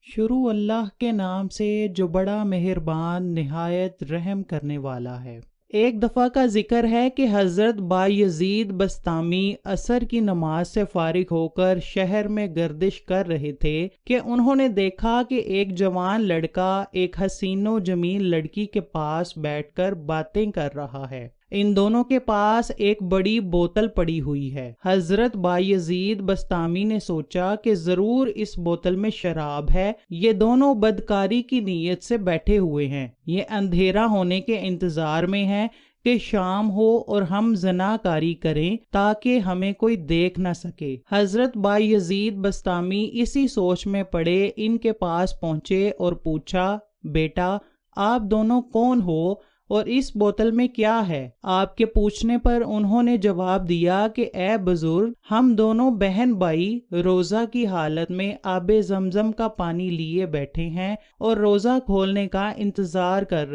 شروع اللہ کے نام سے جو بڑا مہربان نہایت رحم کرنے والا ہے۔ ایک دفعہ کا ذکر ہے کہ حضرت بایزید بسطامی عصر کی نماز سے فارغ ہو کر شہر میں گردش کر رہے تھے کہ انہوں نے دیکھا کہ ایک جوان لڑکا ایک حسین و جمیل لڑکی کے پاس بیٹھ کر باتیں کر رہا ہے۔ ان دونوں کے پاس ایک بڑی بوتل پڑی ہوئی ہے۔ حضرت بایزید بسطامی نے سوچا کہ ضرور اس بوتل میں شراب ہے، یہ دونوں بدکاری کی نیت سے بیٹھے ہوئے ہیں، یہ اندھیرا ہونے کے انتظار میں ہیں کہ شام ہو اور ہم زناکاری کریں تاکہ ہمیں کوئی دیکھ نہ سکے۔ حضرت بایزید بسطامی اسی سوچ میں پڑے ان کے پاس پہنچے اور پوچھا، بیٹا آپ دونوں کون ہو اور اس بوتل میں کیا ہے؟ آپ کے پوچھنے پر انہوں نے جواب دیا کہ اے بزرگ، ہم دونوں بہن بھائی روزہ کی حالت میں آب زمزم کا پانی لیے بیٹھے ہیں اور روزہ کھولنے کا انتظار کر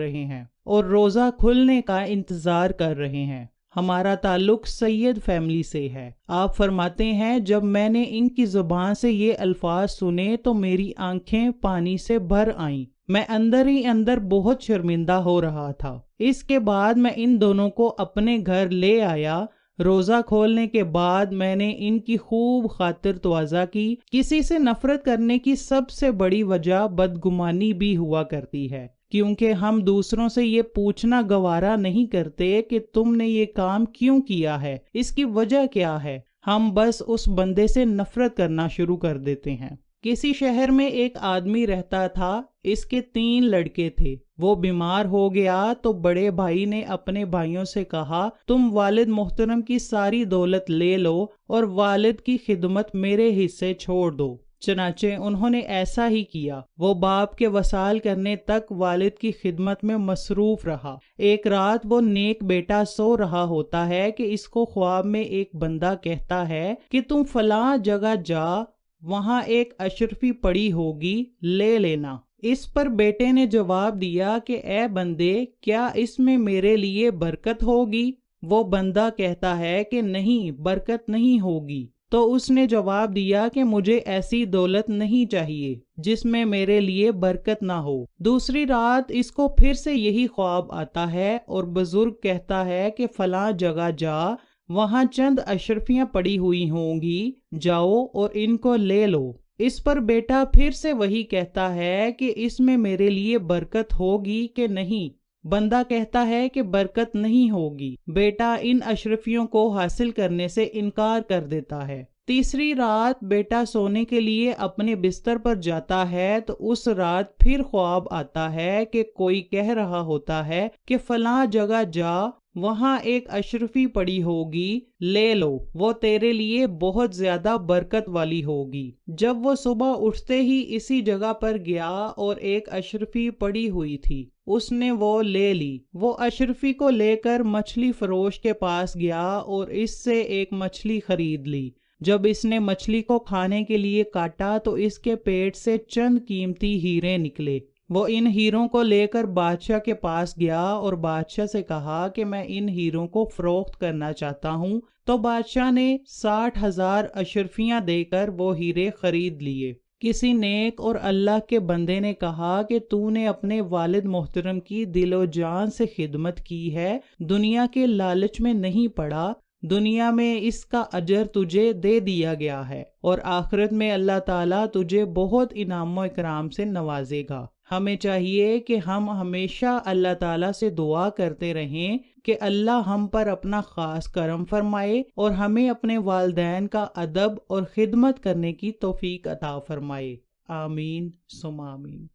رہے ہیں ہمارا تعلق سید فیملی سے ہے۔ آپ فرماتے ہیں جب میں نے ان کی زبان سے یہ الفاظ سنے تو میری آنکھیں پانی سے بھر آئیں، میں اندر ہی اندر بہت شرمندہ ہو رہا تھا۔ اس کے بعد میں ان دونوں کو اپنے گھر لے آیا۔ روزہ کھولنے کے بعد میں نے ان کی خوب خاطر تواضع کی۔ کسی سے نفرت کرنے کی سب سے بڑی وجہ بدگمانی بھی ہوا کرتی ہے، کیونکہ ہم دوسروں سے یہ پوچھنا گوارا نہیں کرتے کہ تم نے یہ کام کیوں کیا ہے، اس کی وجہ کیا ہے، ہم بس اس بندے سے نفرت کرنا شروع کر دیتے ہیں۔ کسی شہر میں ایک آدمی رہتا تھا، اس کے 3 لڑکے تھے۔ وہ بیمار ہو گیا تو بڑے بھائی نے اپنے بھائیوں سے کہا، تم والد محترم کی ساری دولت لے لو اور والد کی خدمت میرے حصے چھوڑ دو۔ چنانچہ انہوں نے ایسا ہی کیا۔ وہ باپ کے وصال کرنے تک والد کی خدمت میں مصروف رہا۔ ایک رات وہ نیک بیٹا سو رہا ہوتا ہے کہ اس کو خواب میں ایک بندہ کہتا ہے کہ تم فلاں جگہ جا، وہاں ایک اشرفی پڑی ہوگی، لے لینا۔ اس پر بیٹے نے جواب دیا کہ اے بندے، کیا اس میں میرے لیے برکت ہوگی؟ وہ بندہ کہتا ہے کہ نہیں، برکت نہیں ہوگی۔ تو اس نے جواب دیا کہ مجھے ایسی دولت نہیں چاہیے جس میں میرے لیے برکت نہ ہو۔ دوسری رات اس کو پھر سے یہی خواب آتا ہے اور بزرگ کہتا ہے کہ فلاں جگہ جا، وہاں چند اشرفیاں پڑی ہوئی ہوں گی، جاؤ اور ان کو لے لو۔ اس پر بیٹا پھر سے وہی کہتا ہے کہ اس میں میرے لیے برکت ہوگی کہ نہیں؟ بندہ کہتا ہے کہ برکت نہیں ہوگی۔ بیٹا ان اشرفیوں کو حاصل کرنے سے انکار کر دیتا ہے۔ تیسری رات بیٹا سونے کے لیے اپنے بستر پر جاتا ہے تو اس رات پھر خواب آتا ہے کہ کوئی کہہ رہا ہوتا ہے کہ فلاں جگہ جا، وہاں ایک اشرفی پڑی ہوگی، لے لو، وہ تیرے لیے بہت زیادہ برکت والی ہوگی۔ جب وہ صبح اٹھتے ہی اسی جگہ پر گیا اور ایک اشرفی پڑی ہوئی تھی، اس نے وہ لے لی۔ وہ اشرفی کو لے کر مچھلی فروش کے پاس گیا اور اس سے ایک مچھلی خرید لی۔ جب اس نے مچھلی کو کھانے کے لیے کاٹا تو اس کے پیٹ سے چند قیمتی ہیرے نکلے۔ وہ ان ہیروں کو لے کر بادشاہ کے پاس گیا اور بادشاہ سے کہا کہ میں ان ہیروں کو فروخت کرنا چاہتا ہوں۔ تو بادشاہ نے 60,000 اشرفیاں دے کر وہ ہیرے خرید لیے۔ کسی نیک اور اللہ کے بندے نے کہا کہ تو نے اپنے والد محترم کی دل و جان سے خدمت کی ہے، دنیا کے لالچ میں نہیں پڑا، دنیا میں اس کا اجر تجھے دے دیا گیا ہے اور آخرت میں اللہ تعالیٰ تجھے بہت انعام و اکرام سے نوازے گا۔ ہمیں چاہیے کہ ہم ہمیشہ اللہ تعالیٰ سے دعا کرتے رہیں کہ اللہ ہم پر اپنا خاص کرم فرمائے اور ہمیں اپنے والدین کا ادب اور خدمت کرنے کی توفیق عطا فرمائے۔ آمین ثم آمین۔